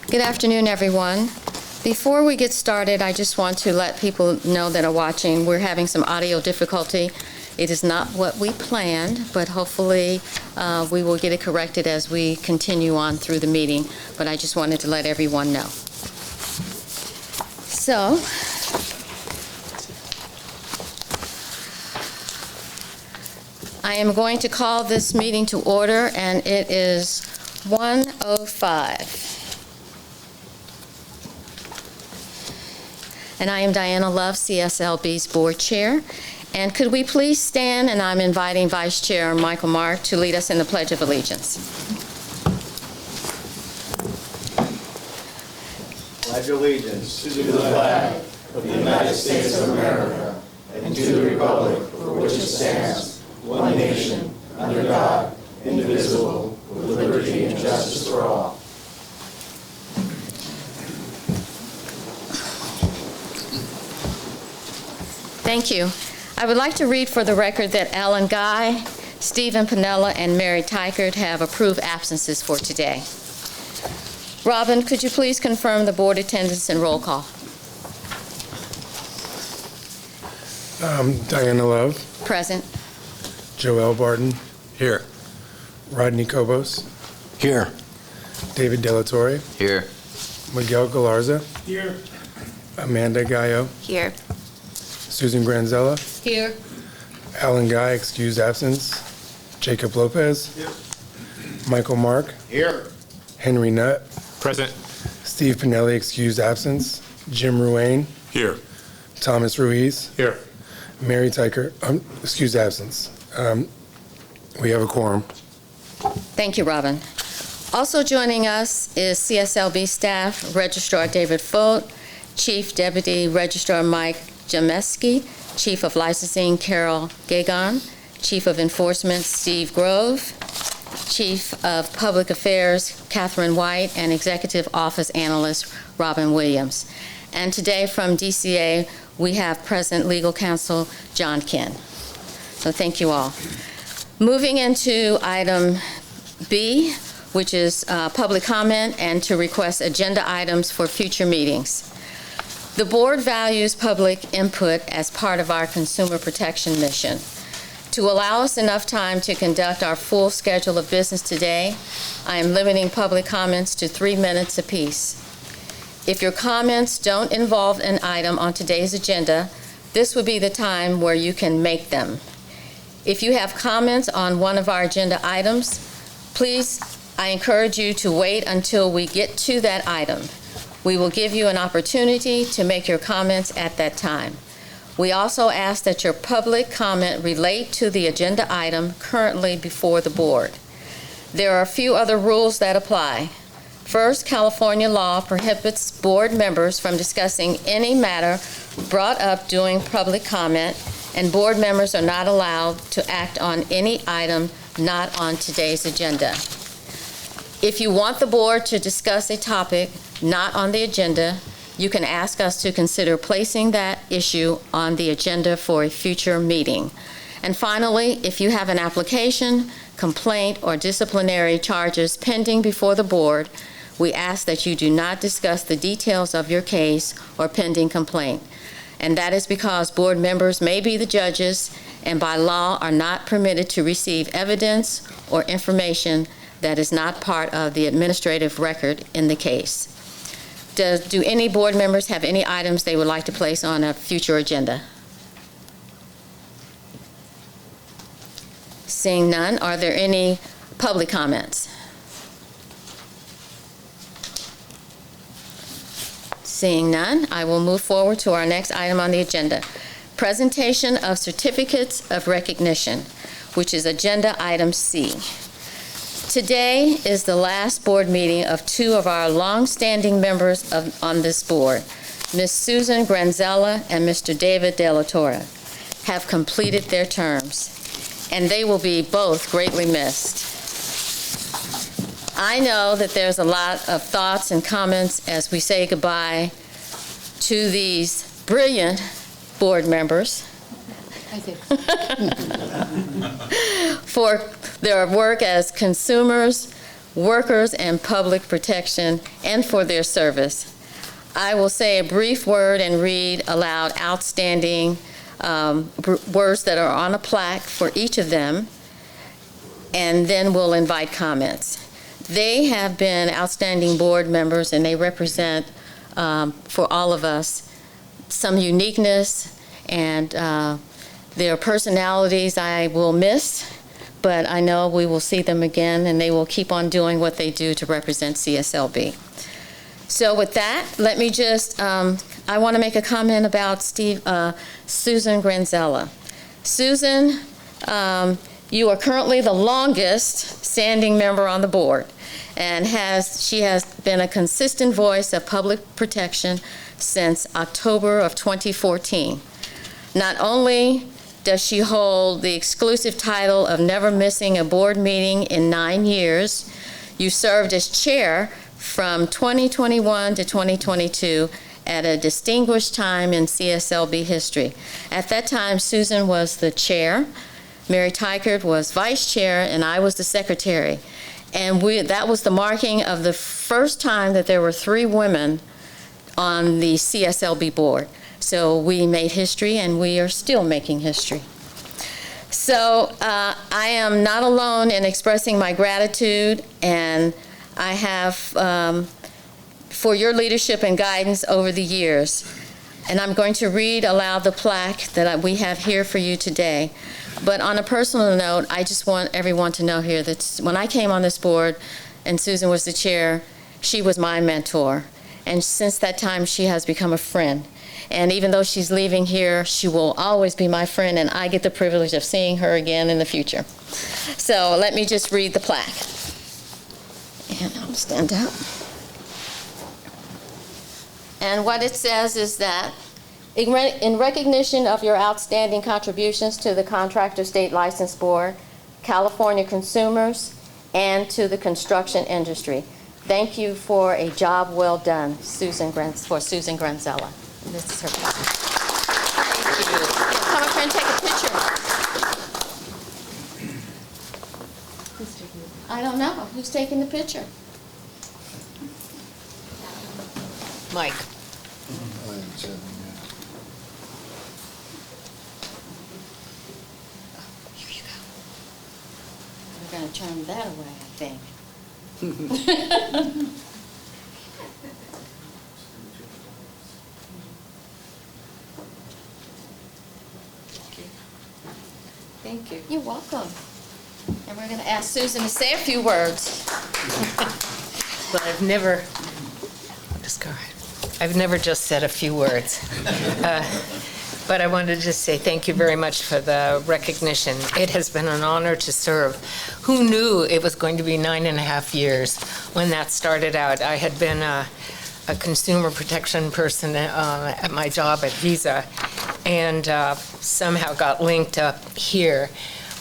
Good afternoon, everyone. Before we get started, I just want to let people know that are watching, we're having some audio difficulty. It is not what we planned, but hopefully we will get it corrected as we continue on through the meeting. But I just wanted to let everyone know. So, I am going to call this meeting to order, and it is 1:05. And I am Diana Love, CSLB's Board Chair. And could we please stand, and I'm inviting Vice Chair Michael Mark to lead us in the Pledge of Allegiance. Pledge allegiance to the flag of the United States of America and to the republic for which it stands, one nation, under God, indivisible, with liberty and justice for all. Thank you. I would like to read for the record that Alan Guy, Stephen Piniella, and Mary Tykert have approved absences for today. Robin, could you please confirm the board attendance and roll call? Diana Love. Present. Joel Barton. Here. Rodney Cobos. Here. David Delatorre. Here. Miguel Galarza. Here. Amanda Gallo. Here. Susan Granzella. Here. Alan Guy, excused absence. Jacob Lopez. Here. Michael Mark. Here. Henry Nutt. Present. Steve Pinelli, excused absence. Jim Ruane. Here. Thomas Ruiz. Here. Mary Tykert, excused absence. We have a quorum. Thank you, Robin. Also joining us is CSLB staff, Registrar David Folt, Chief Deputy Registrar Mike Jameski, Chief of Licensing Carol Gagon, Chief of Enforcement Steve Grove, Chief of Public Affairs Catherine White, and Executive Office Analyst Robin Williams. And today from DCA, we have present Legal Counsel John Ken. So thank you all. Moving into item B, which is public comment and to request agenda items for future meetings. The board values public input as part of our consumer protection mission. To allow us enough time to conduct our full schedule of business today, I am limiting public comments to 3 minutes apiece. If your comments don't involve an item on today's agenda, this would be the time where you can make them. If you have comments on one of our agenda items, please, I encourage you to wait until we get to that item. We will give you an opportunity to make your comments at that time. We also ask that your public comment relate to the agenda item currently before the board. There are a few other rules that apply. First, California law prohibits board members from discussing any matter brought up during public comment, and board members are not allowed to act on any item not on today's agenda. If you want the board to discuss a topic not on the agenda, you can ask us to consider placing that issue on the agenda for a future meeting. And finally, if you have an application, complaint, or disciplinary charges pending before the board, we ask that you do not discuss the details of your case or pending complaint. And that is because board members may be the judges and by law are not permitted to receive evidence or information that is not part of the administrative record in the case. Do any board members have any items they would like to place on a future agenda? Seeing none, are there any public comments? Seeing none, I will move forward to our next item on the agenda. Presentation of certificates of recognition, which is agenda item C. Today is the last board meeting of two of our long-standing members on this board. Ms. Susan Granzella and Mr. David Delatorre have completed their terms, and they will be both greatly missed. I know that there's a lot of thoughts and comments as we say goodbye to these brilliant board members for their work as consumers, workers and public protection, and for their service. I will say a brief word and read aloud outstanding words that are on a plaque for each of them, and then we'll invite comments. They have been outstanding board members, and they represent, for all of us, some uniqueness, and their personalities I will miss, but I know we will see them again, and they will keep on doing what they do to represent CSLB. So with that, let me just, I want to make a comment about Susan Granzella. Susan, you are currently the longest standing member on the board, and she has been a consistent voice of public protection since October of 2014. Not only does she hold the exclusive title of never missing a board meeting in 9 years, you served as chair from 2021 to 2022 at a distinguished time in CSLB history. At that time, Susan was the chair, Mary Tykert was vice chair, and I was the secretary. And that was the marking of the first time that there were 3 women on the CSLB board. So we made history, and we are still making history. So I am not alone in expressing my gratitude, and I have for your leadership and guidance over the years. And I'm going to read aloud the plaque that we have here for you today. But on a personal note, I just want everyone to know here that when I came on this board and Susan was the chair, she was my mentor. And since that time, she has become a friend. And even though she's leaving here, she will always be my friend, and I get the privilege of seeing her again in the future. So let me just read the plaque. And I'll stand up. And what it says is that, in recognition of your outstanding contributions to the Contractor State License Board, California consumers, and to the construction industry, thank you for a job well done, Susan Granzella. And this is her plaque. Thank you. Come up here and take a picture. I don't know. Who's taking the picture? Mike. Here you go. We're going to turn that away, I think. Thank you. You're welcome. And we're going to ask Susan to say a few words. Well, I've never just said a few words. But I wanted to just say thank you very much for the recognition. It has been an honor to serve. Who knew it was going to be 9.5 years when that started out? I had been a consumer protection person at my job at Visa, and somehow got linked up here.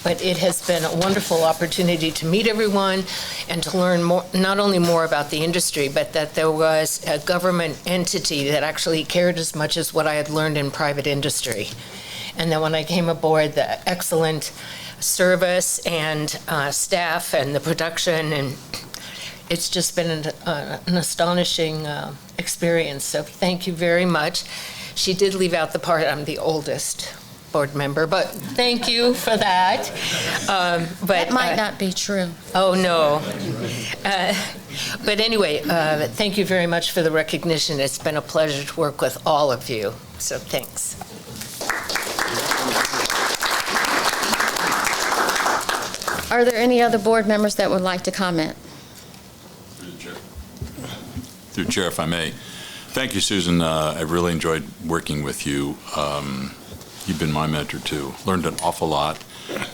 But it has been a wonderful opportunity to meet everyone and to learn more, not only more about the industry, but that there was a government entity that actually cared as much as what I had learned in private industry. And then when I came aboard, the excellent service and staff and the production, and it's just been an astonishing experience. So thank you very much. She did leave out the part, I'm the oldest board member, but thank you for that. But That might not be true. Oh, no. But anyway, thank you very much for the recognition. It's been a pleasure to work with all of you, so thanks. Are there any other board members that would like to comment? Through the chair, if I may. Thank you, Susan. I really enjoyed working with you. You've been my mentor, too. Learned an awful lot.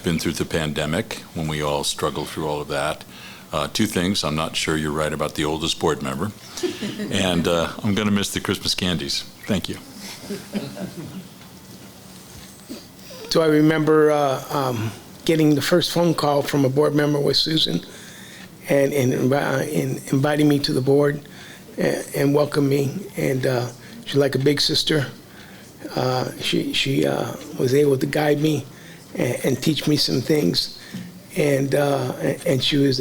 Been through the pandemic when we all struggled through all of that. 2 things. I'm not sure you're right about the oldest board member. And I'm going to miss the Christmas candies. Thank you. So I remember getting the first phone call from a board member with Susan and inviting me to the board and welcome me. And she's like a big sister. She was able to guide me and teach me some things, and she was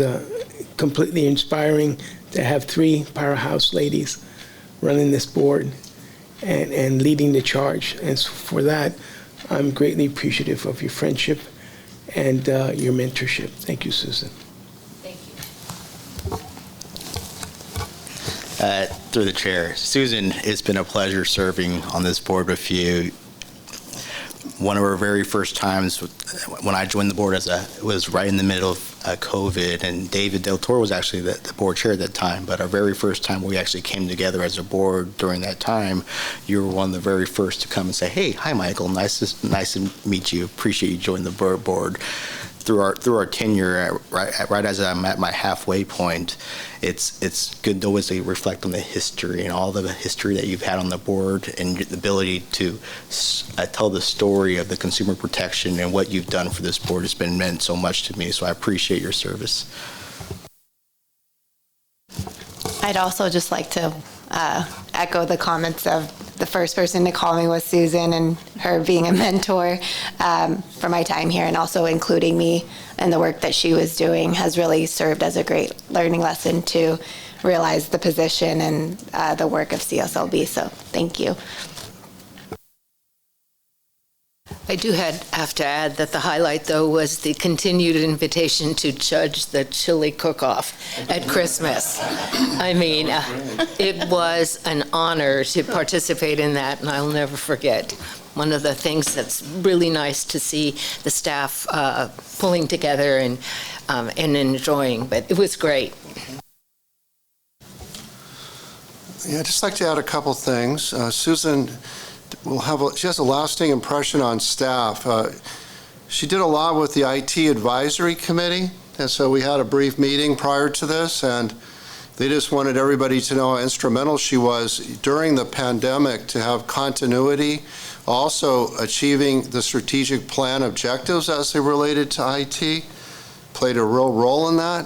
completely inspiring to have three powerhouse ladies running this board and leading the charge. And so for that, I'm greatly appreciative of your friendship and your mentorship. Thank you, Susan. Thank you. Through the chair, Susan, it's been a pleasure serving on this board with you. One of our very first times when I joined the board was right in the middle of COVID, and David Del Toro was actually the board chair at that time. But our very first time we actually came together as a board during that time, you were one of the very first to come and say, "Hey, hi, Michael. Nice to meet you. Appreciate you joining the board." Through our tenure, right as I'm at my halfway point, it's good to always reflect on the history and all the history that you've had on the board and the ability to tell the story of the consumer protection and what you've done for this board has been meant so much to me. So I appreciate your service. I'd also just like to echo the comments of the first person to call me was Susan, and her being a mentor for my time here, and also including me in the work that she was doing has really served as a great learning lesson to realize the position and the work of CSLB. So thank you. I do have to add that the highlight, though, was the continued invitation to judge the chili cook-off at Christmas. I mean, it was an honor to participate in that, and I'll never forget. One of the things that's really nice to see the staff pulling together and enjoying, but it was great. Yeah, I'd just like to add a couple things. Susan she has a lasting impression on staff. She did a lot with the IT advisory committee, and so we had a brief meeting prior to this, and they just wanted everybody to know how instrumental she was during the pandemic to have continuity, also achieving the strategic plan objectives as they related to IT, played a real role in that.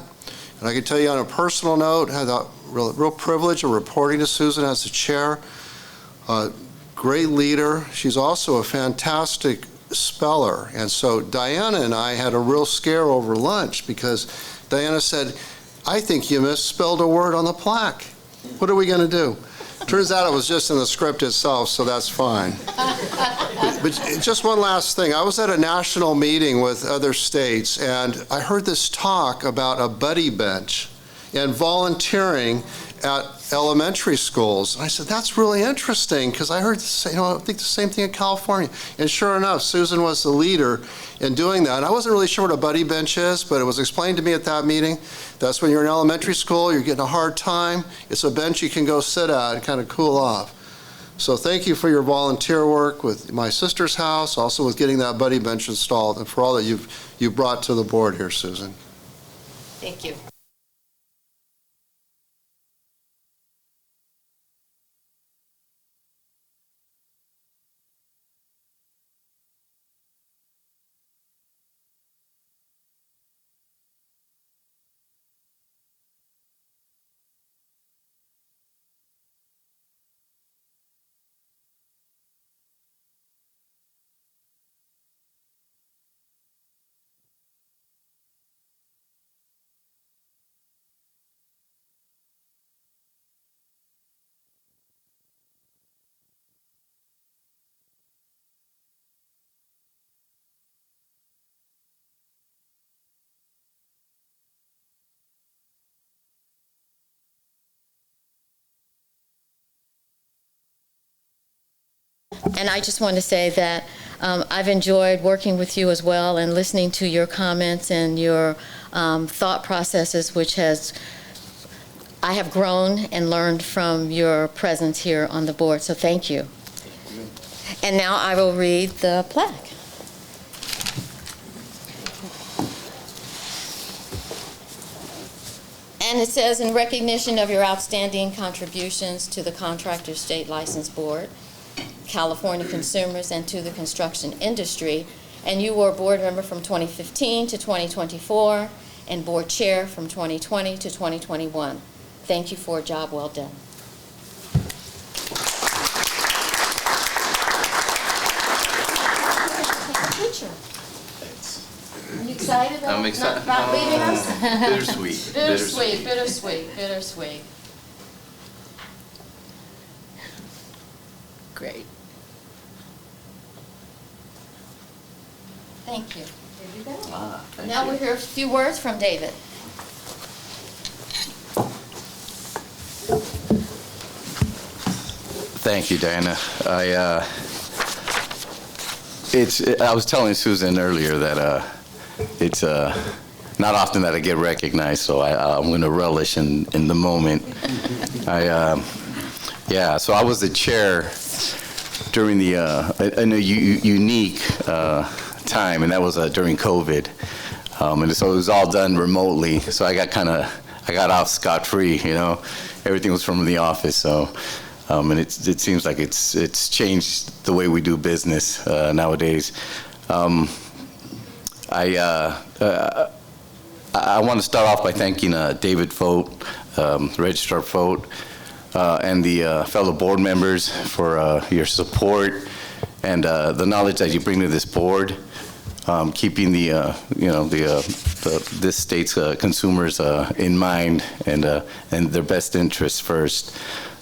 And I can tell you on a personal note, had the real privilege of reporting to Susan as the chair. Great leader. She's also a fantastic speller. And so Diana and I had a real scare over lunch because Diana said, "I think you misspelled a word on the plaque. What are we going to do?" Turns out it was just in the script itself, so that's fine. But just one last thing. I was at a national meeting with other states, and I heard this talk about a buddy bench and volunteering at elementary schools. And I said, that's really interesting, because I heard, I think the same thing in California. And sure enough, Susan was the leader in doing that. And I wasn't really sure what a buddy bench is, but it was explained to me at that meeting. That's when you're in elementary school, you're getting a hard time. It's a bench you can go sit at and kind of cool off. So thank you for your volunteer work with my sister's house, also with getting that buddy bench installed, and for all that you've brought to the board here, Susan. Thank you. And I just want to say that I've enjoyed working with you as well and listening to your comments and your thought processes, which I have grown and learned from your presence here on the board. So thank you. And now I will read the plaque. And it says, in recognition of your outstanding contributions to the Contractors State License Board, California consumers, and to the construction industry, and you were a board member from 2015 to 2024 and board chair from 2020 to 2021. Thank you for a job well done. Take a picture. Are you excited? excited about I'm excited. not leaving us? Bittersweet. Bittersweet. Great. Thank you. There you go. Thank Now you. we'll hear a few words from David. Thank you, Diana. I was telling Susan earlier that it's not often that I get recognized, so I'm going to relish in the moment. So I was the chair during in a unique time, and that was during COVID. And so it was all done remotely, so I got off scot-free, Everything was from the office, so. And it seems like it's changed the way we do business nowadays. I want to start off by thanking David Foat, Registrar Foat, and the fellow board members for your support and the knowledge that you bring to this board, keeping this state's consumers in mind and their best interests first.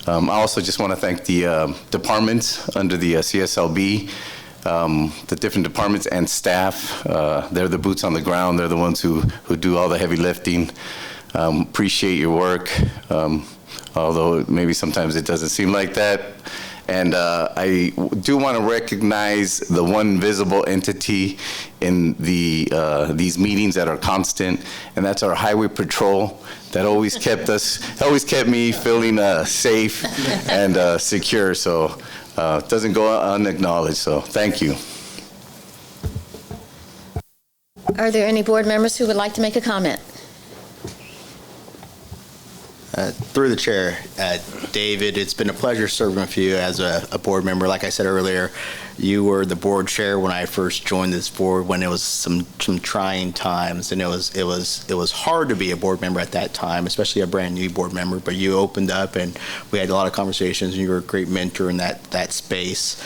I also just want to thank the departments under the CSLB, the different departments and staff. They're the boots on the ground. They're the ones who do all the heavy lifting. Appreciate your work, although maybe sometimes it doesn't seem like that. And I do want to recognize the one visible entity in these meetings that are constant, and that's our highway patrol. That always kept me feeling safe and secure. So it doesn't go unacknowledged. So thank you. Are there any board members who would like to make a comment? Through the chair, David, it's been a pleasure serving with you as a board member. Like I said earlier, you were the board chair when I first joined this board when it was some trying times, and it was hard to be a board member at that time, especially a brand new board member. But you opened up, and we had a lot of conversations, and you were a great mentor in that space.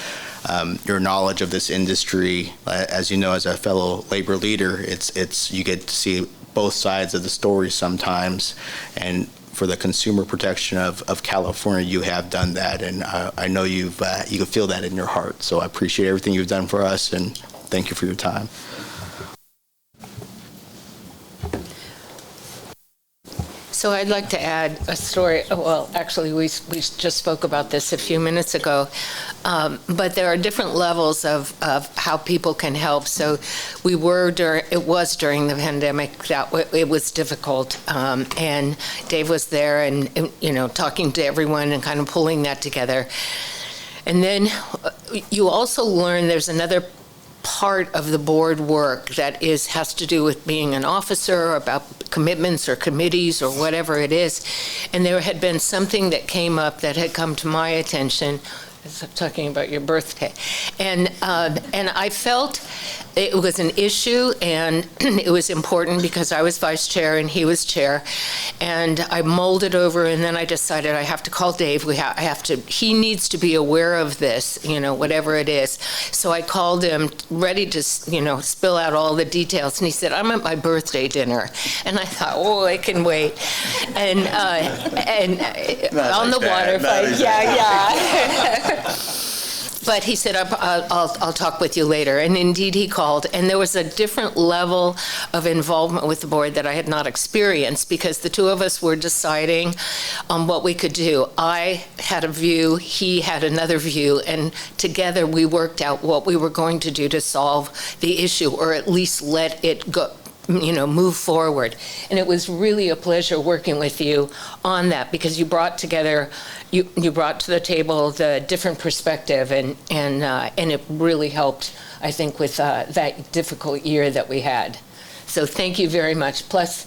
Your knowledge of this industry, as you know, as a fellow labor leader, it's you get to see both sides of the story sometimes, and for the consumer protection of California, you have done that, and I know you can feel that in your heart. So I appreciate everything you've done for us, and thank you for your time. So I'd like to add a story. Well, actually, we just spoke about this a few minutes ago, but there are different levels of how people can help. So it was during the pandemic that it was difficult, and Dave was there and talking to everyone and kind of pulling that together. And then you also learn there's another part of the board work that has to do with being an officer, about commitments or committees or whatever it is. And there had been something that came up that had come to my attention. I'm talking about your birthday. And I felt it was an issue, and it was important because I was vice chair and he was chair. And I mulled it over, and then I decided I have to call Dave. He needs to be aware of this, whatever it is. So I called him, ready to, spill out all the details. And he said, I'm at my birthday dinner. And I thought, oh, I can wait. And on the water fight, yeah. But he said, I'll talk with you later. And indeed, he called. And there was a different level of involvement with the board that I had not experienced, because the two of us were deciding on what we could do. I had a view, he had another view, and together we worked out what we were going to do to solve the issue, or at least let it go, move forward. And it was really a pleasure working with you on that, because you brought together, you brought to the table the different perspective, and it really helped, I think, with that difficult year that we had. So thank you very much. Plus,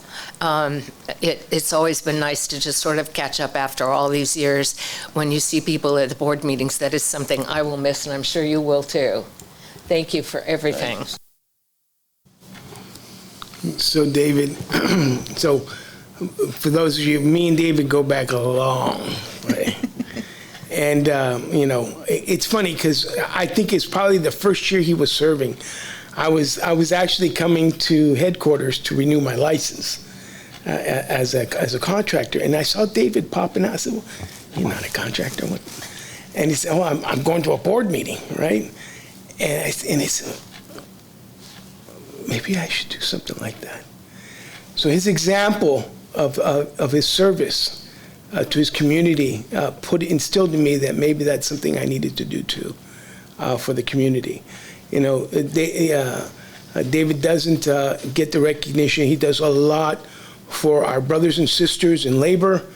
it's always been nice to just sort of catch up after all these years when you see people at the board meetings. That is something I will miss, and I'm sure you will too. Thank you for everything. Thanks. So David, for those of you, me and David go back a long way. And, it's funny because I think it's probably the first year he was serving. I was actually coming to headquarters to renew my license as a contractor, and I saw David popping out. I said, well, you're not a contractor. And he said, oh, I'm going to a board meeting, right? And I said, maybe I should do something like that. So his example of his service to his community instilled in me that maybe that's something I needed to do too for the community. You know, David doesn't get the recognition. He does a lot for our brothers and sisters in labor.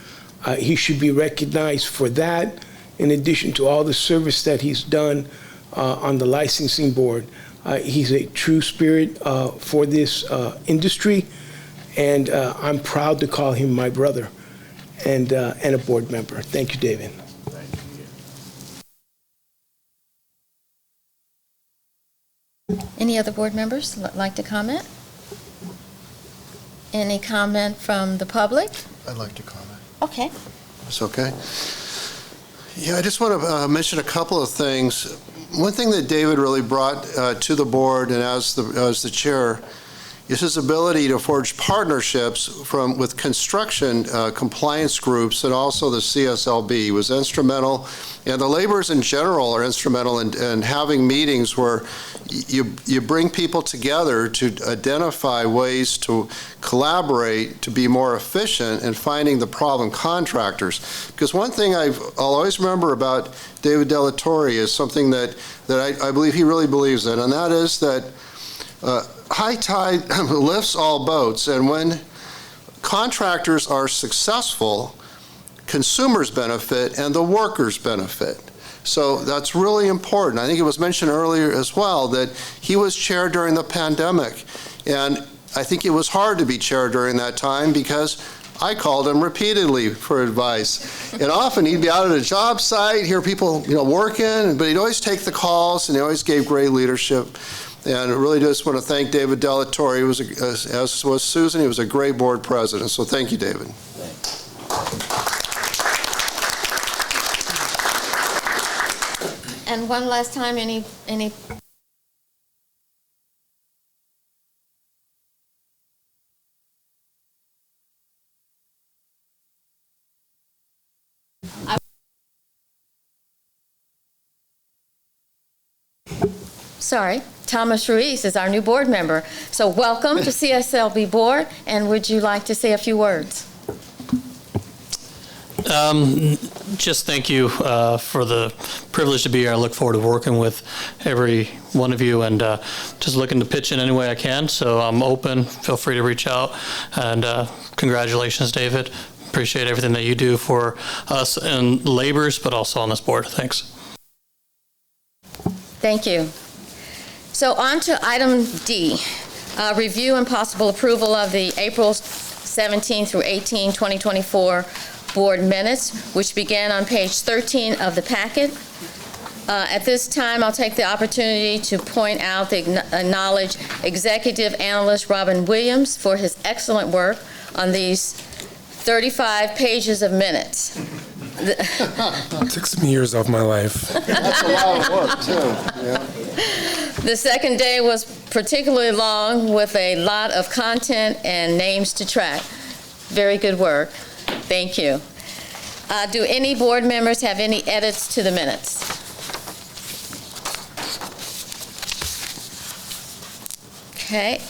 He should be recognized for that, in addition to all the service that he's done on the licensing board. He's a true spirit for this industry, and I'm proud to call him my brother and a board member. Thank you, David. Any other board members like to comment? Any comment from the public? I'd like to comment. Okay. It's okay. Yeah, I just want to mention a couple of things. One thing that David really brought to the board and as the chair is his ability to forge partnerships with construction compliance groups and also the CSLB. He was instrumental, and the laborers in general are instrumental in having meetings where you bring people together to identify ways to collaborate to be more efficient in finding the problem contractors. Because one thing I'll always remember about David Delatorre is something that I believe he really believes in, and that is that high tide lifts all boats, and when contractors are successful, consumers benefit and the workers benefit. So that's really important. I think it was mentioned earlier as well that he was chair during the pandemic, and I think it was hard to be chair during that time because I called him repeatedly for advice. And often he'd be out at a job site, hear people working, but he'd always take the calls, and he always gave great leadership. And I really just want to thank David Delatorre. He was, as was Susan, he was a great board president. So thank you, David. And one last time, any Sorry, Thomas Ruiz is our new board member. So welcome to CSLB board, and would you like to say a few words? Just thank you for the privilege to be here. I look forward to working with every one of you and just looking to pitch in any way I can. So I'm open. Feel free to reach out. And congratulations, David. Appreciate everything that you do for us and laborers, but also on this board. Thanks. Thank you. So on to item D, review and possible approval of the April 17 through 18, 2024 board minutes, which began on page 13 of the packet. At this time, I'll take the opportunity to point out the acknowledge Executive Analyst Robin Williams for his excellent work on these 35 pages of minutes. Took some years off my life. That's a lot of work, too. Yeah. The second day was particularly long with a lot of content and names to track. Very good work. Thank you. Do any board members have any edits to the minutes? Okay.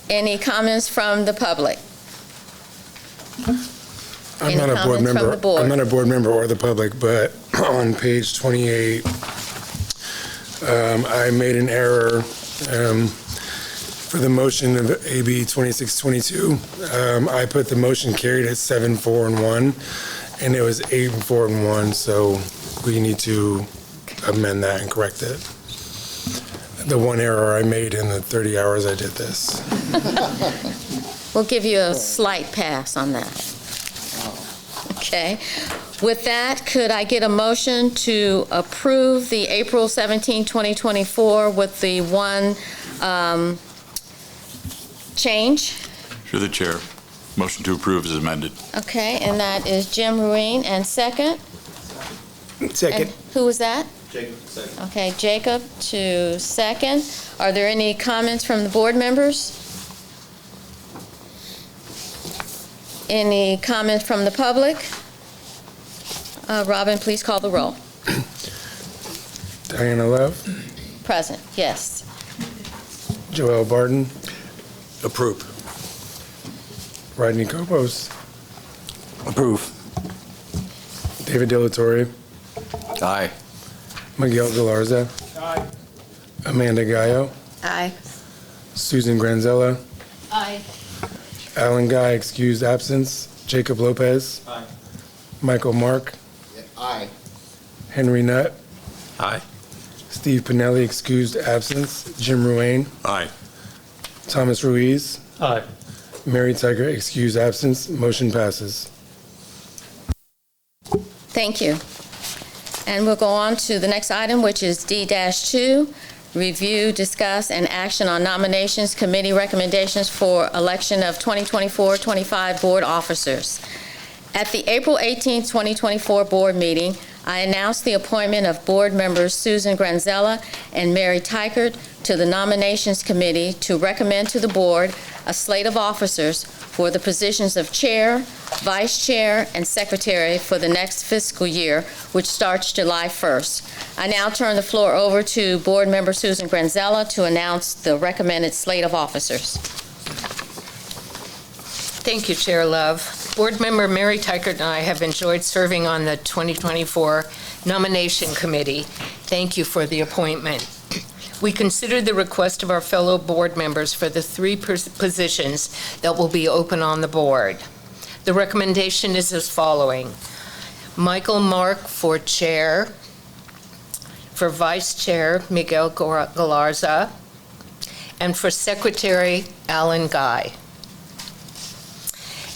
Any comments from the public? I'm not a board member. I'm not a board member or the public, but on page 28, I made an error for the motion of AB 2622. I put the motion carried at 7-4-1, and it was 8-4-1. So we need to amend that and correct it. The one error I made in the 30 hours I did this. We'll give you a slight pass on that. Okay. With that, could I get a motion to approve the April 17, 2024 with the one change? Through the chair. Motion to approve is amended. Okay, and that is Jim Ruine, and second? Second. And who was that? Jacob, second. Okay, Jacob to second. Are there any comments from the board members? Any comments from the public? Robin, please call the roll. Diana Love, Present, yes. Joel Barton, Approve. Rodney Copos, Approve. David Delatorre, Aye. Miguel Galarza, Amanda Gallo, Aye. Susan Granzella, Aye. Alan Guy, excused absence, Jacob Lopez, Aye. Michael Mark, Aye. Henry Nutt, Aye. Steve Pinelli, excused absence, Jim Ruane, Aye. Thomas Ruiz, Aye. Mary Tiger, excused absence, motion passes. Thank you. And we'll go on to the next item, which is D-2, review, discuss, and action on nominations, committee recommendations for election of 2024-25 board officers. At the April 18, 2024 board meeting, I announced the appointment of board members Susan Granzella and Mary Teichert to the Nominations Committee to recommend to the board a slate of officers for the positions of chair, vice chair, and secretary for the next fiscal year, which starts July 1st. I now turn the floor over to board member Susan Granzella to announce the recommended slate of officers. Thank you, Chair Love. Board member Mary Teichert and I have enjoyed serving on the 2024 Nomination Committee. Thank you for the appointment. We considered the request of our fellow board members for the three positions that will be open on the board. The recommendation is as following. Michael Mark for chair, for vice chair, Miguel Galarza, and for secretary, Alan Guy.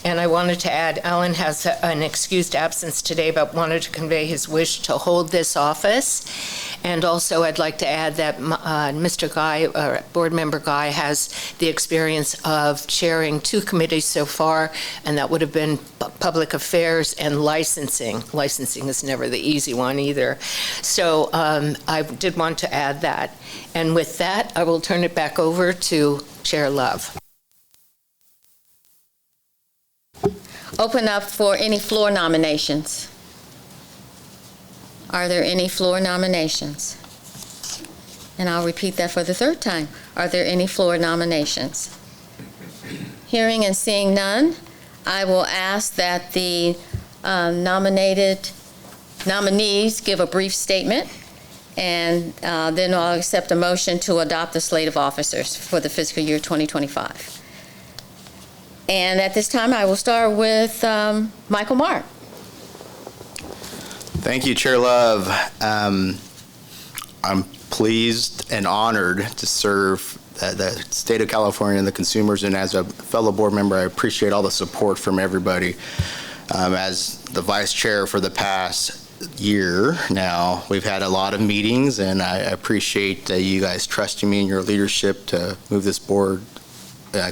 And I wanted to add, Alan has an excused absence today, but wanted to convey his wish to hold this office. And also, I'd like to add that Mr. Guy, Board Member Guy, has the experience of chairing two committees so far, and that would have been Public Affairs and Licensing. Licensing is never the easy one either. So I did want to add that. And with that, I will turn it back over to Chair Love. Open up for any floor nominations. Are there any floor nominations? And I'll repeat that for the third time. Are there any floor nominations? Hearing and seeing none, I will ask that the nominated nominees give a brief statement, and then I'll accept a motion to adopt the slate of officers for the fiscal year 2025. And at this time, I will start with Michael Mark. Thank you, Chair Love. I'm pleased and honored to serve the state of California and the consumers, and as a fellow board member, I appreciate all the support from everybody. As the vice chair for the past year now, we've had a lot of meetings, and I appreciate you guys trusting me and your leadership to move this board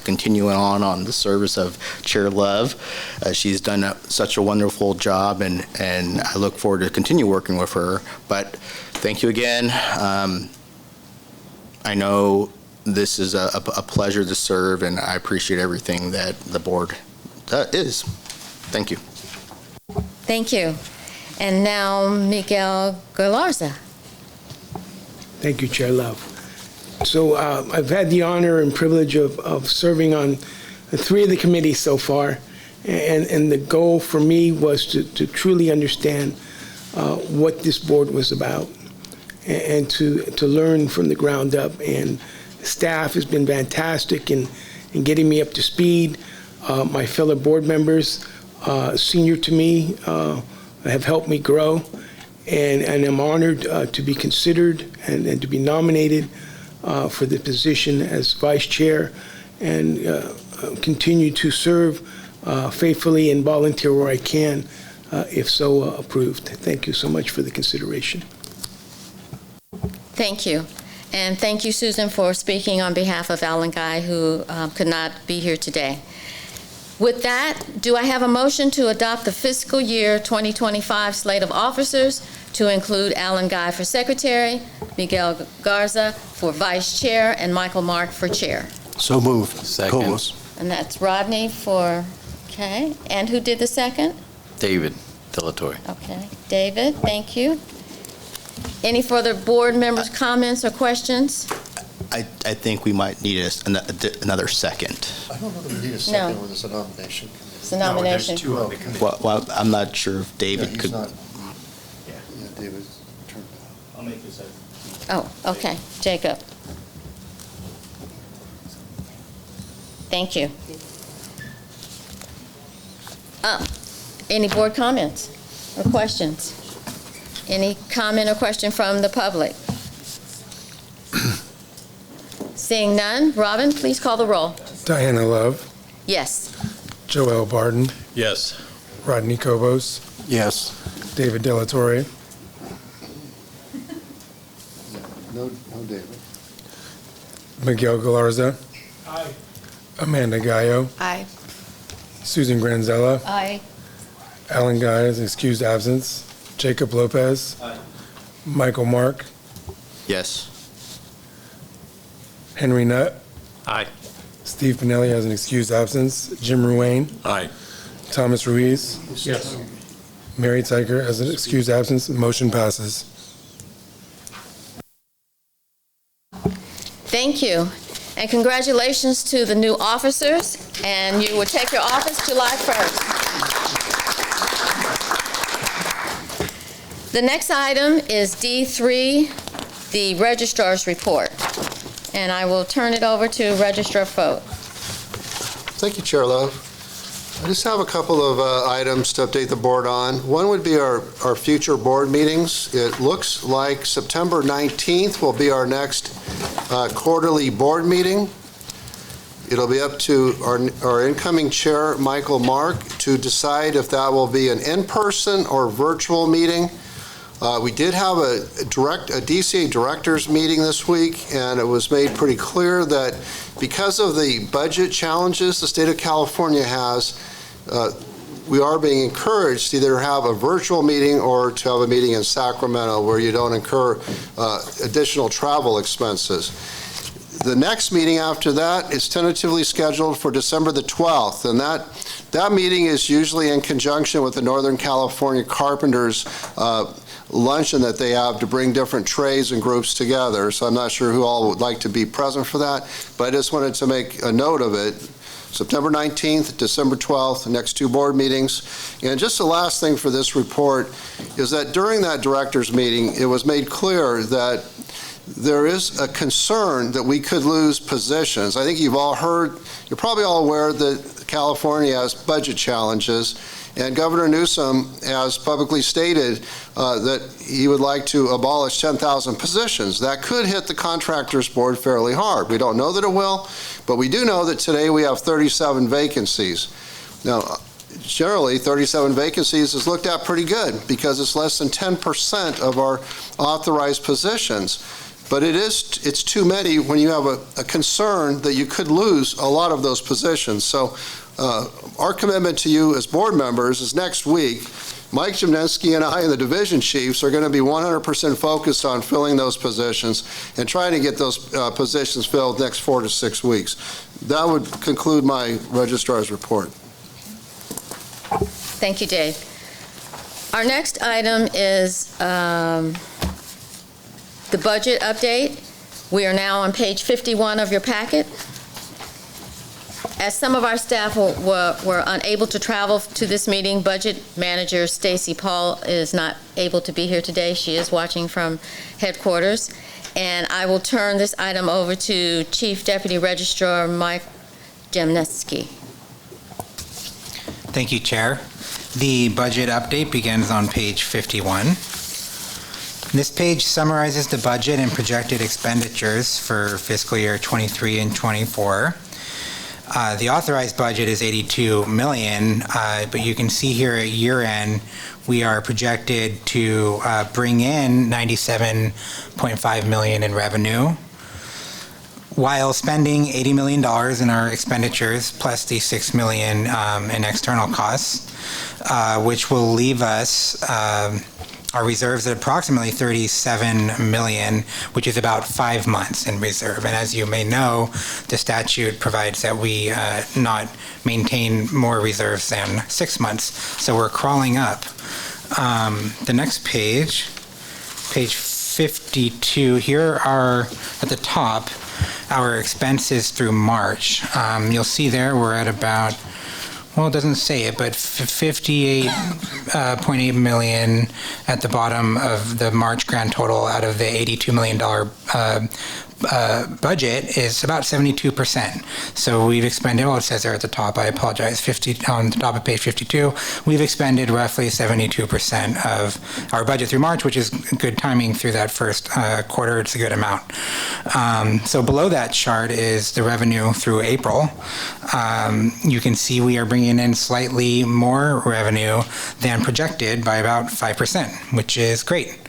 continuing on the service of Chair Love. She's done such a wonderful job, and I look forward to continue working with her. But thank you again. I know this is a pleasure to serve, and I appreciate everything that the board is. Thank you. Thank you. And now Miguel Galarza. Thank you, Chair Love. So I've had the honor and privilege of serving on three of the committees so far, and the goal for me was to truly understand what this board was about and to learn from the ground up. And staff has been fantastic in getting me up to speed. My fellow board members, senior to me, have helped me grow, and I'm honored to be considered and to be nominated for the position as vice chair, and continue to serve faithfully and volunteer where I can, if so approved. Thank you so much for the consideration. Thank you. And thank you, Susan, for speaking on behalf of Alan Guy, who could not be here today. With that, do I have a motion to adopt the fiscal year 2025 slate of officers to include Alan Guy for secretary, Miguel Garza for vice chair, and Michael Mark for chair. So moved. Second. And that's Rodney for, okay. And who did the second? David Dillatore. Okay. David, thank you. Any further board members' comments or questions? I think we might need another second. I don't know that we need a second No. when it's a nomination. It's a nomination. on the committee. Well, I'm not sure if David could. David's turned down. I'll make this second. Oh, okay. Jacob. Thank you. Any board comments or questions? Any comment or question from the public? Seeing none, Robin, please call the roll. Diana Love, Yes. Joel Barden, Yes. Rodney Cobos, Yes. David Dillatore, No, David. Miguel Galarza. Amanda Gallo, Aye. Susan Granzella, Aye. Alan Guy is excused absence, Jacob Lopez, Michael Mark, Yes. Henry Nutt, Aye. Steve Pinelli has an excused absence, Jim Ruane, Aye. Thomas Ruiz, Yes. Mary Tyker has an excused absence. Motion passes. Thank you. And congratulations to the new officers, and you will take your office July 1st. The next item is D3, the Registrar's report. And I will turn it over to Registrar Foat. Thank you, Chair Love. I just have a couple of items to update the board on. One would be our future board meetings. It looks like September 19th will be our next quarterly board meeting. It'll be up to our incoming chair, Michael Mark, to decide if that will be an in-person or virtual meeting. We did have a DCA directors meeting this week, and it was made pretty clear that because of the budget challenges the state of California has, we are being encouraged to either have a virtual meeting or to have a meeting in Sacramento where you don't incur additional travel expenses. The next meeting after that is tentatively scheduled for December the 12th, and that meeting is usually in conjunction with the Northern California Carpenters luncheon that they have to bring different trades and groups together. So I'm not sure who all would like to be present for that, but I just wanted to make a note of it. September 19th, December 12th, the next two board meetings. And just the last thing for this report is that during that directors meeting, it was made clear that there is a concern that we could lose positions. I think you've all heard, you're probably all aware that California has budget challenges, and Governor Newsom has publicly stated that he would like to abolish 10,000 positions. That could hit the Contractors Board fairly hard. We don't know that it will, but we do know that today we have 37 vacancies. Now, generally, 37 vacancies is looked at pretty good because it's less than 10% of our authorized positions. But it's too many when you have a concern that you could lose a lot of those positions. So our commitment to you as board members is next week. Mike Jimnensky and I and the division chiefs are going to be 100% focused on filling those positions and trying to get those positions filled next 4 to 6 weeks. That would conclude my registrar's report. Thank you, Dave. Our next item is the budget update. We are now on page 51 of your packet. As some of our staff were unable to travel to this meeting, Budget Manager Stacy Paul is not able to be here today. She is watching from headquarters. And I will turn this item over to Chief Deputy Registrar Mike Jemneski. Thank you, Chair. The budget update begins on page 51. This page summarizes the budget and projected expenditures for fiscal year 23 and 24. The authorized budget is $82 million, but you can see here at year end, we are projected to bring in $97.5 million in revenue, while spending $80 million in our expenditures, plus the $6 million in external costs, which will leave us, our reserves at approximately 37 million, which is about 5 months in reserve. And as you may know, the statute provides that we not maintain more reserves than 6 months. So we're crawling up. The next page, page 52, here are at the top our expenses through March. You'll see there we're at about, well, it doesn't say it, but 58.8 million at the bottom of the March grand total out of the $82 million budget is about 72%. So we've expended, well, it says there at the top, I apologize, on the top of page 52, we've expended roughly 72% of our budget through March, which is good timing through that first quarter. It's a good amount. So below that chart is the revenue through April. You can see we are bringing in slightly more revenue than projected by about 5%, which is great.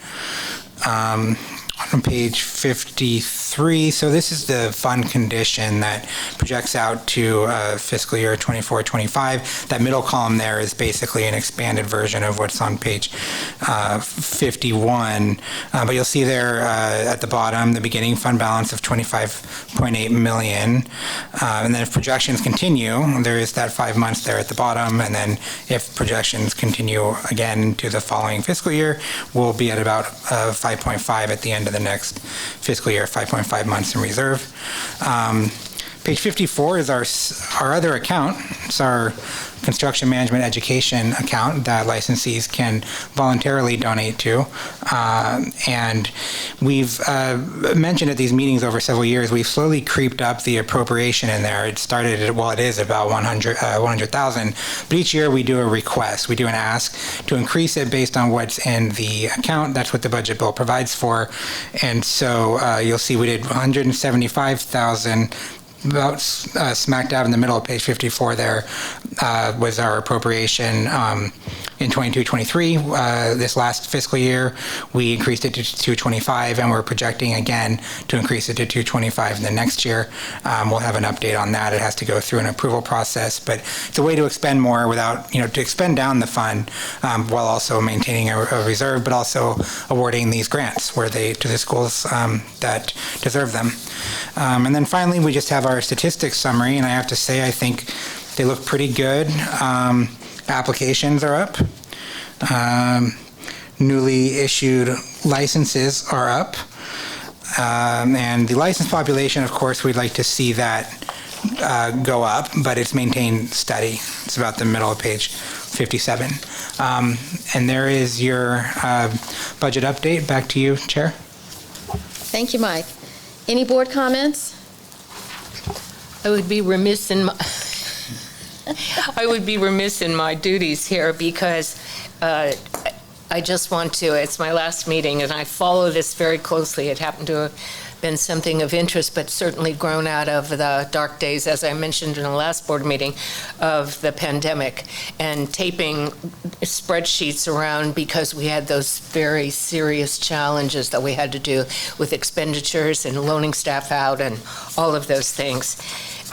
On page 53, so this is the fund condition that projects out to fiscal year 24-25. That middle column there is basically an expanded version of what's on page 51. But you'll see there at the bottom, the beginning fund balance of 25.8 million. And then if projections continue, there is that 5 months there at the bottom. And then if projections continue again to the following fiscal year, we'll be at about 5.5 at the end of the next fiscal year, 5.5 months in reserve. Page 54 is our other account. It's our construction management education account that licensees can voluntarily donate to. And we've mentioned at these meetings over several years, we've slowly creeped up the appropriation in there. It started at, well, it is about 100,000. But each year we do a request. We do an ask to increase it based on what's in the account. That's what the budget bill provides for. And so you'll see we did 175,000. About smack dab in the middle of page 54 there was our appropriation in 22-23. This last fiscal year, we increased it to 225, and we're projecting again to increase it to 225 in the next year. We'll have an update on that. It has to go through an approval process, but it's a way to expend more without, to expend down the fund while also maintaining a reserve, but also awarding these grants to the schools that deserve them. And then finally, we just have our statistics summary, and I have to say, I think they look pretty good. Applications are up. Newly issued licenses are up. And the license population, of course, we'd like to see that go up, but it's maintained steady. It's about the middle of page 57. And there is your budget update. Back to you, Chair. Thank you, Mike. Any board comments? I would be remiss in my duties here because I just want to, it's my last meeting and I follow this very closely. It happened to have been something of interest, but certainly grown out of the dark days, as I mentioned in the last board meeting, of the pandemic, and taping spreadsheets around because we had those very serious challenges that we had to do with expenditures and loaning staff out and all of those things.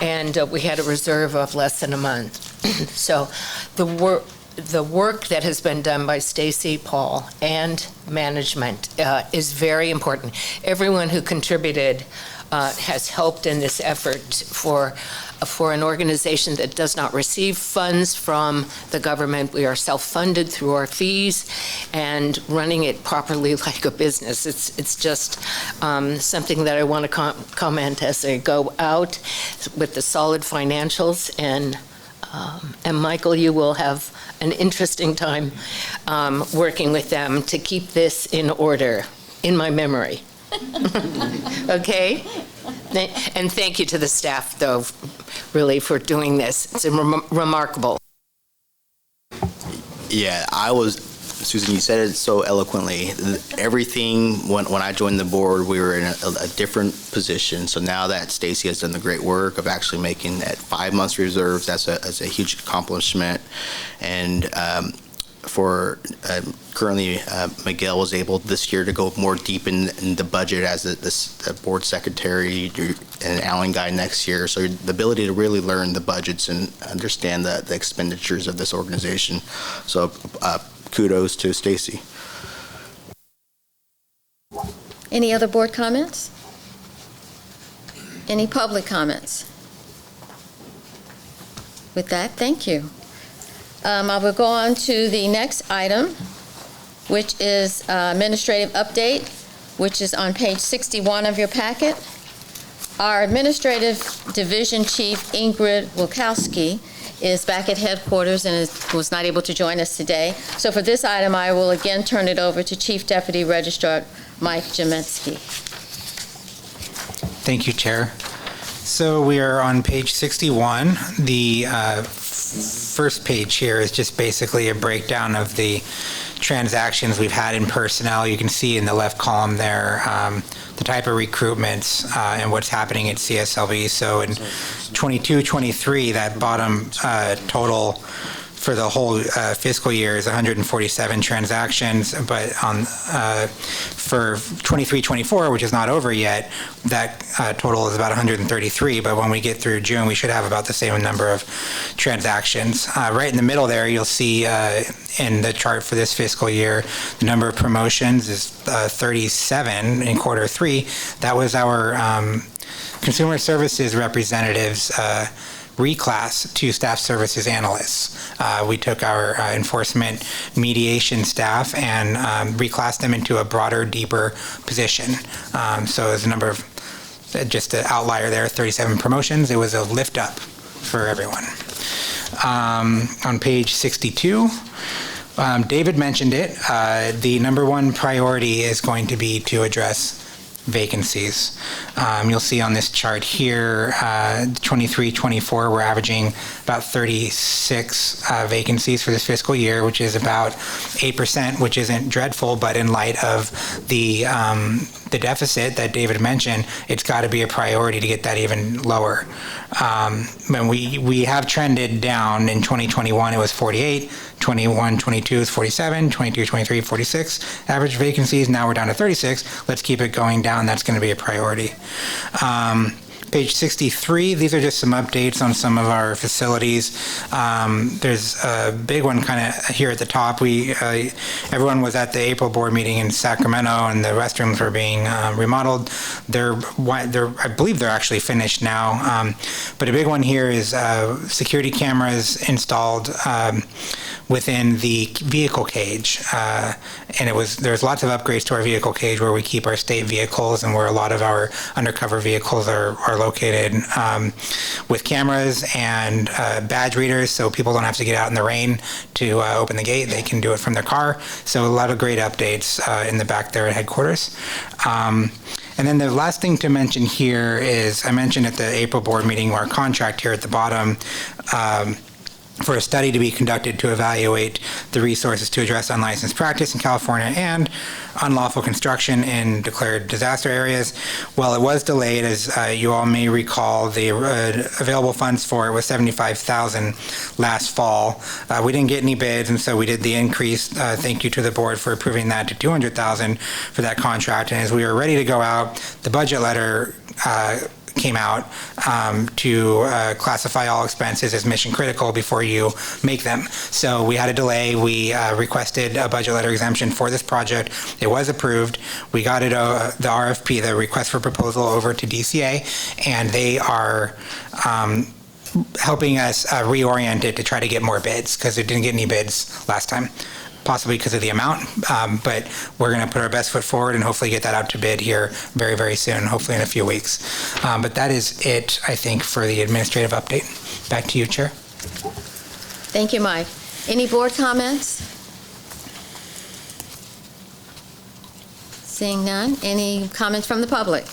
And we had a reserve of less than a month. So the work that has been done by Stacy, Paul, and management is very important. Everyone who contributed has helped in this effort for an organization that does not receive funds from the government. We are self-funded through our fees and running it properly like a business. It's just something that I want to comment as I go out with the solid financials. And Michael, you will have an interesting time working with them to keep this in order, in my memory. Okay? And thank you to the staff, though, really, for doing this. It's remarkable. Yeah, Susan, you said it so eloquently. Everything, when I joined the board, we were in a different position. So now that Stacy has done the great work of actually making that 5 months reserves, that's a huge accomplishment. And for currently, Miguel was able this year to go more deep in the budget as the board secretary and Alan guy next year. So the ability to really learn the budgets and understand the expenditures of this organization. So kudos to Stacy. Any other board comments? Any public comments? With that, thank you. I will go on to the next item, which is administrative update, which is on page 61 of your packet. Our Administrative Division Chief, Ingrid Wilkowski, is back at headquarters and was not able to join us today. So for this item, I will again turn it over to Chief Deputy Registrar Mike Jametsky. Thank you, Chair. So we are on page 61. The first page here is just basically a breakdown of the transactions we've had in personnel. You can see in the left column there the type of recruitments and what's happening at CSLB. So in 22-23, that bottom total for the whole fiscal year is 147 transactions, but for 23-24, which is not over yet, that total is about 133, but when we get through June, we should have about the same number of transactions. Right in the middle there, you'll see in the chart for this fiscal year, the number of promotions is 37 in quarter 3. That was our consumer services representatives reclass to staff services analysts. We took our enforcement mediation staff and reclassed them into a broader, deeper position. So there's a number of, just an outlier there, 37 promotions. It was a lift up for everyone. On page 62, David mentioned it. The number one priority is going to be to address vacancies. You'll see on this chart here, 23-24, we're averaging about 36 vacancies for this fiscal year, which is about 8%, which isn't dreadful, but in light of the deficit that David mentioned, it's got to be a priority to get that even lower. When we have trended down. In 2021, it was 48. 21-22 is 47. 22-23, 46 average vacancies. Now we're down to 36. Let's keep it going down. That's going to be a priority. Page 63, these are just some updates on some of our facilities. There's a big one kind of here at the top. Everyone was at the April board meeting in Sacramento, and the restrooms were being remodeled. I believe they're actually finished now. But a big one here is security cameras installed within the vehicle cage. And there's lots of upgrades to our vehicle cage where we keep our state vehicles and where a lot of our undercover vehicles are located, with cameras and badge readers, so people don't have to get out in the rain to open the gate. They can do it from their car. So a lot of great updates in the back there at headquarters. And then the last thing to mention here is, I mentioned at the April board meeting, our contract here at the bottom, for a study to be conducted to evaluate the resources to address unlicensed practice in California and unlawful construction in declared disaster areas. Well, it was delayed, as you all may recall. The available funds for it was $75,000 last fall. We didn't get any bids, and so we did the increase. Thank you to the board for approving that to $200,000 for that contract. And as we were ready to go out, the budget letter came out to classify all expenses as mission critical before you make them. So we had a delay. We requested a budget letter exemption for this project. It was approved. We got it, the RFP, the request for proposal, over to DCA, and they are helping us reorient it to try to get more bids, because it didn't get any bids last time, possibly because of the amount, but we're going to put our best foot forward and hopefully get that out to bid here very, very soon, hopefully in a few weeks. But that is it, I think, for the administrative update. Back to you, Chair. Thank you, Mike. Any board comments? Seeing none. Any comments from the public?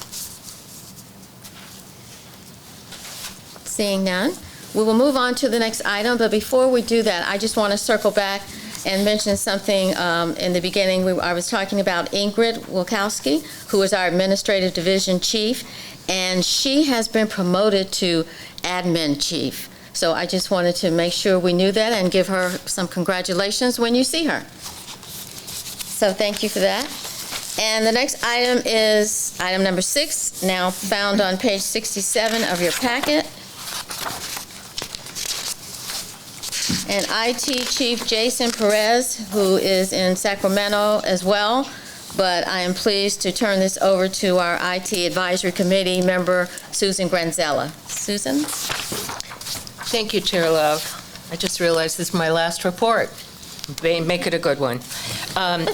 Seeing none. We will move on to the next item, but before we do that, I just want to circle back and mention something in the beginning. I was talking about Ingrid Wilkowski, who is our Administrative Division Chief, and she has been promoted to Admin Chief. So I just wanted to make sure we knew that and give her some congratulations when you see her. So thank you for that. And the next item is item number 6, now found on page 67 of your packet. And IT Chief Jason Perez, who is in Sacramento as well, but I am pleased to turn this over to our IT Advisory Committee member, Susan Granzella. Susan? Thank you, Chair Love. I just realized this is my last report. Make it a good one.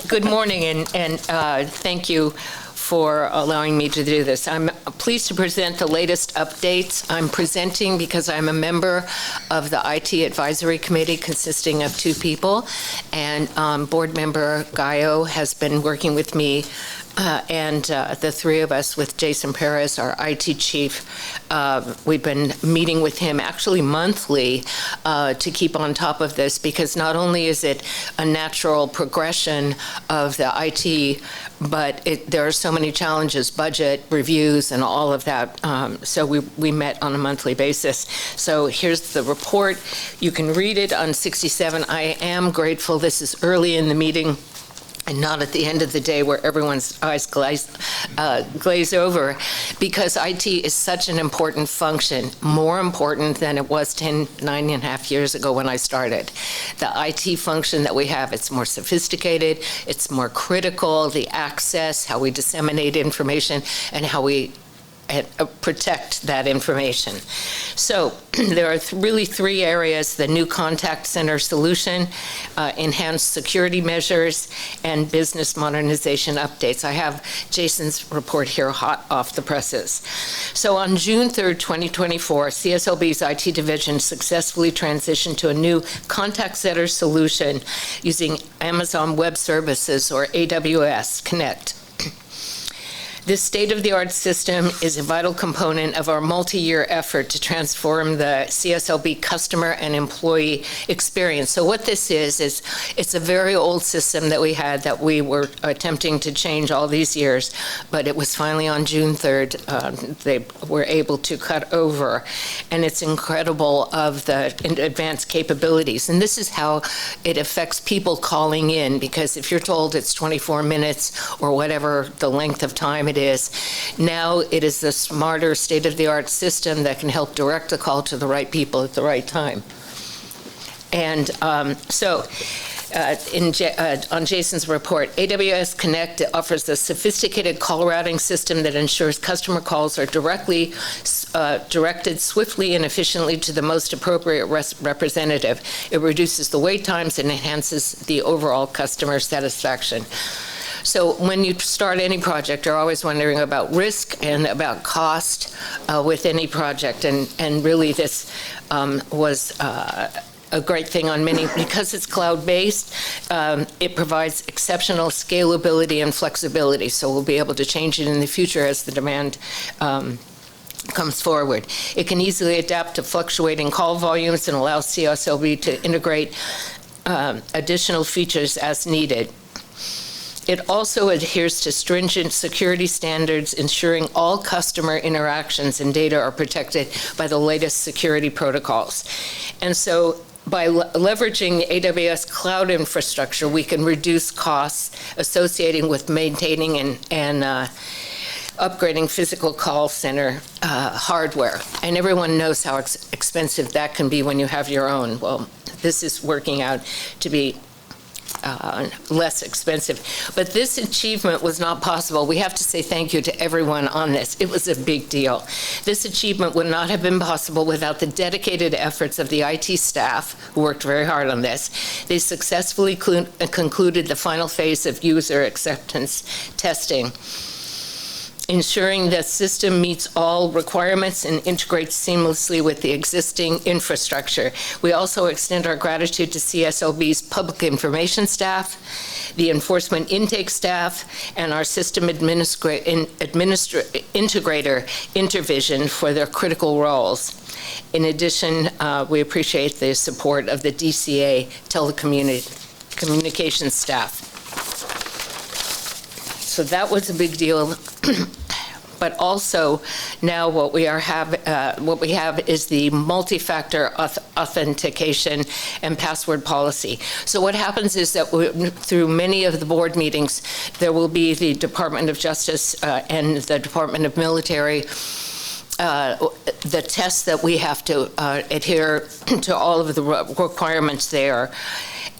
Good morning, and thank you for allowing me to do this. I'm pleased to present the latest updates. I'm presenting because I'm a member of the IT Advisory Committee consisting of 2 people, and Board Member Gallo has been working with me and the 3 of us with Jason Perez, our IT chief. We've been meeting with him actually monthly to keep on top of this, because not only is it a natural progression of the IT, but there are so many challenges, budget, reviews, and all of that. So we met on a monthly basis. So here's the report. You can read it on 67. I am grateful this is early in the meeting and not at the end of the day where everyone's eyes glaze over, because IT is such an important function, more important than it was 9.5 years ago when I started. The IT function that we have, it's more sophisticated, it's more critical, the access, how we disseminate information, and how we protect that information. So there are really 3 areas: the new contact center solution, enhanced security measures, and business modernization updates. I have Jason's report here hot off the presses. So on June 3rd, 2024, CSLB's IT division successfully transitioned to a new contact center solution using Amazon Web Services, or AWS Connect. This state-of-the-art system is a vital component of our multi-year effort to transform the CSLB customer and employee experience. So what this is it's a very old system that we had that we were attempting to change all these years, but it was finally on June 3rd they were able to cut over. And it's incredible of the advanced capabilities. And this is how it affects people calling in, because if you're told it's 24 minutes or whatever the length of time it is. Now it is the smarter state-of-the-art system that can help direct the call to the right people at the right time. And on Jason's report, AWS Connect offers a sophisticated call routing system that ensures customer calls are directed swiftly and efficiently to the most appropriate representative. It reduces the wait times and enhances the overall customer satisfaction. So when you start any project, you're always wondering about risk and about cost with any project. And really this was a great thing on many, because it's cloud-based, it provides exceptional scalability and flexibility. So we'll be able to change it in the future as the demand comes forward. It can easily adapt to fluctuating call volumes and allow CSLB to integrate additional features as needed. It also adheres to stringent security standards, ensuring all customer interactions and data are protected by the latest security protocols. And so by leveraging the AWS cloud infrastructure, we can reduce costs associated with maintaining and upgrading physical call center hardware. And everyone knows how expensive that can be when you have your own. Well, this is working out to be less expensive. But this achievement was not possible. We have to say thank you to everyone on this. It was a big deal. This achievement would not have been possible without the dedicated efforts of the IT staff, who worked very hard on this. They successfully concluded the final phase of user acceptance testing, ensuring the system meets all requirements and integrates seamlessly with the existing infrastructure. We also extend our gratitude to CSLB's public information staff, the enforcement intake staff, and our system integrator, Intervision, for their critical roles. In addition, we appreciate the support of the DCA telecommunications staff. So that was a big deal. But also now what we have is the multi-factor authentication and password policy. So what happens is that through many of the board meetings, there will be the Department of Justice and the Department of Military, the tests that we have to adhere to all of the requirements there.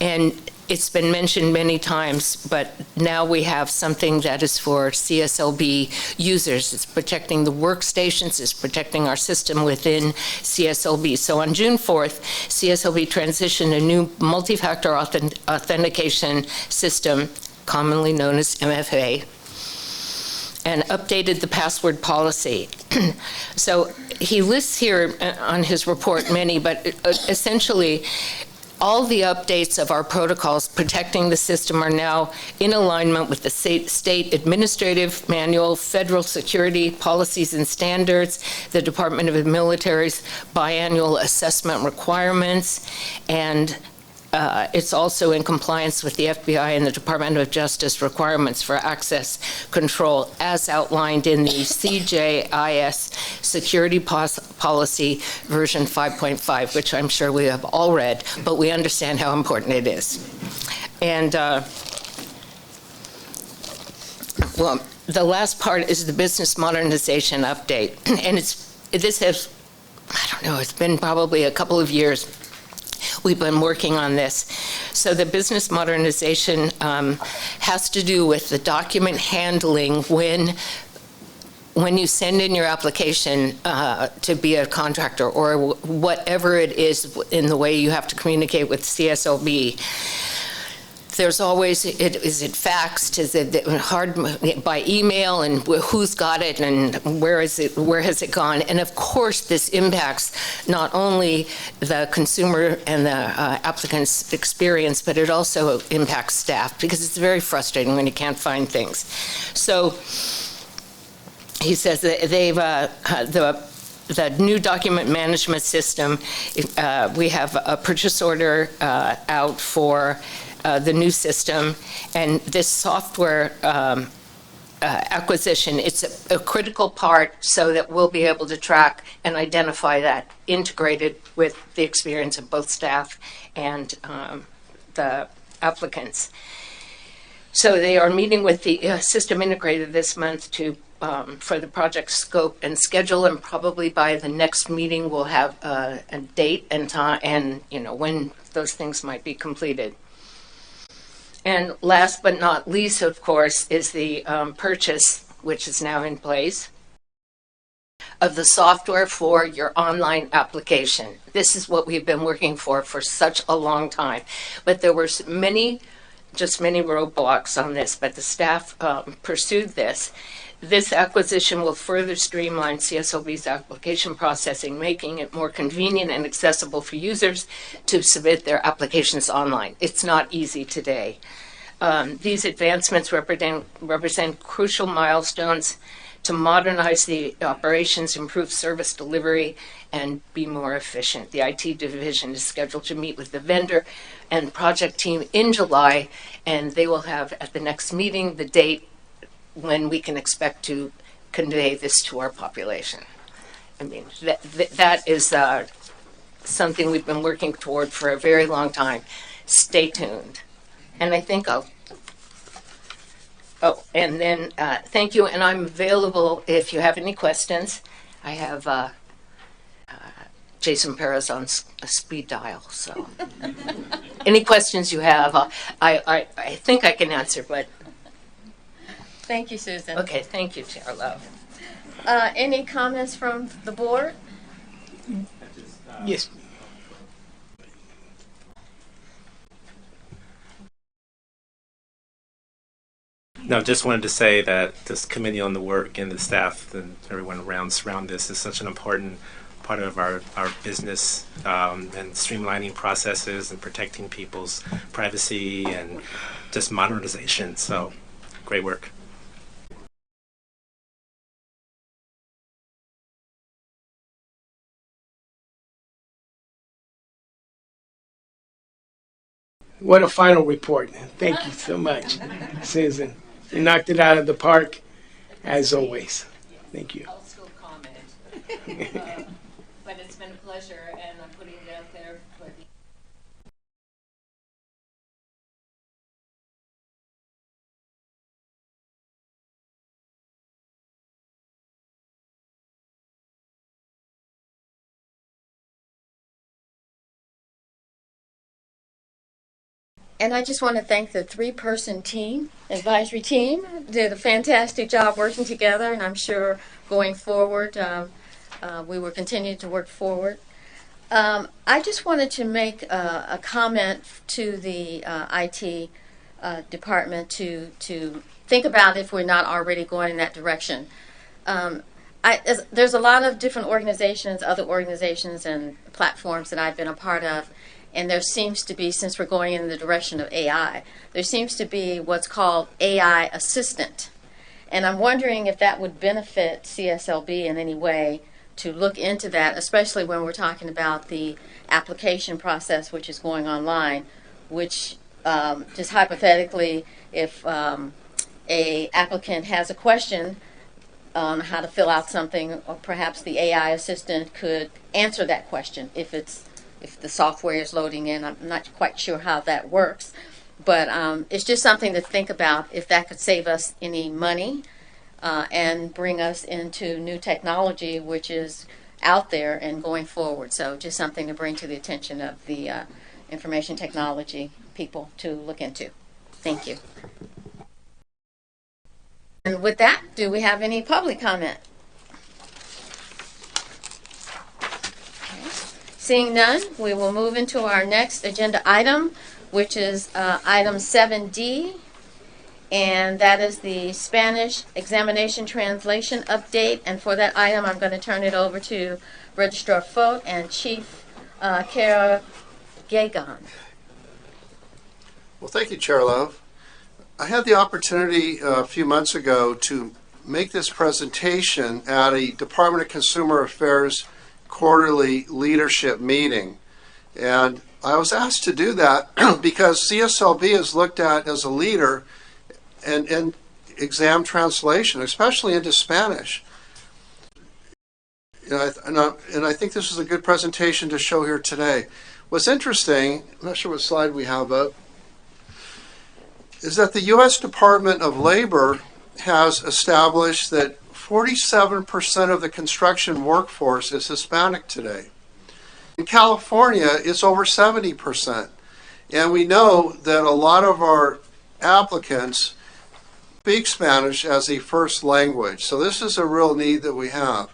And It's been mentioned many times, but now we have something that is for CSLB users. It's protecting the workstations, it's protecting our system within CSLB. So on June 4th, CSLB transitioned a new multi-factor authentication system, commonly known as MFA, and updated the password policy. So he lists here on his report many, but essentially, all the updates of our protocols protecting the system are now in alignment with the state administrative manual, federal security policies and standards, the Department of the Military's biannual assessment requirements, and it's also in compliance with the FBI and the Department of Justice requirements for access control as outlined in the CJIS Security Policy version 5.5, which I'm sure we have all read, but we understand how important it is. And well, the last part is the business modernization update. And this has, I don't know, it's been probably a couple of years we've been working on this. So the business modernization has to do with the document handling when you send in your application to be a contractor or whatever it is in the way you have to communicate with CSLB. There's always, is it faxed, is it hard by email, and who's got it, and where has it gone? And of course, this impacts not only the consumer and the applicant's experience, but it also impacts staff, because it's very frustrating when you can't find things. So he says that they've, the new document management system, we have a purchase order out for the new system, and this software acquisition, it's a critical part so that we'll be able to track and identify that integrated with the experience of both staff and the applicants. So they are meeting with the system integrator this month to for the project scope and schedule, and probably by the next meeting we'll have a date and time and when those things might be completed. And last but not least, of course, is the purchase, which is now in place, of the software for your online application. This is what we've been working for such a long time. But there were many roadblocks on this, but the staff pursued this. This acquisition will further streamline CSLB's application processing, making it more convenient and accessible for users to submit their applications online. It's not easy today. These advancements represent crucial milestones to modernize the operations, improve service delivery, and be more efficient. The IT division is scheduled to meet with the vendor and project team in July, and they will have at the next meeting the date when we can expect to convey this to our population. I mean, that is something we've been working toward for a very long time. Stay tuned. And I think thank you, and I'm available if you have any questions. I have Jason Perez on a speed dial, so any questions you have, I think I can answer, but. Thank you, Susan. Okay, thank you, Chair Love. Any comments from the board? Yes. No, just wanted to say that this committee on the work and the staff and everyone around this is such an important part of our business and streamlining processes and protecting people's privacy and just modernization. So, great work. What a final report. Thank you so much, Susan. You knocked it out of the park, as always. Thank you. I'll still comment. But it's been a pleasure, and I'm putting it out there for the And I just want to thank the three-person team, advisory team, did a fantastic job working together, and I'm sure going forward, we will continue to work forward. I just wanted to make a comment to the IT department to think about if we're not already going in that direction. There's a lot of different organizations, other organizations and platforms that I've been a part of, and there seems to be, since we're going in the direction of AI, there seems to be what's called AI assistant. And I'm wondering if that would benefit CSLB in any way to look into that, especially when we're talking about the application process, which is going online, which just hypothetically, if a applicant has a question on how to fill out something, or perhaps the AI assistant could answer that question if the software is loading in. I'm not quite sure how that works, but it's just something to think about if that could save us any money and bring us into new technology, which is out there and going forward. So just something to bring to the attention of the information technology people to look into. Thank you. And with that, do we have any public comment? Okay. Seeing none, we will move into our next agenda item, which is item 7D, and that is the Spanish examination translation update. And for that item, I'm going to turn it over to Registrar Fote and Chief Kara Gagon. Well, thank you, Chair Love. I had the opportunity a few months ago to make this presentation at a Department of Consumer Affairs quarterly leadership meeting. And I was asked to do that because CSLB is looked at as a leader in exam translation, especially into Spanish. And I think this is a good presentation to show here today. What's interesting, I'm not sure what slide we have up, is that the U.S. Department of Labor has established that 47% of the construction workforce is Hispanic today. In California, it's over 70%. And we know that a lot of our applicants speak Spanish as a first language. So this is a real need that we have.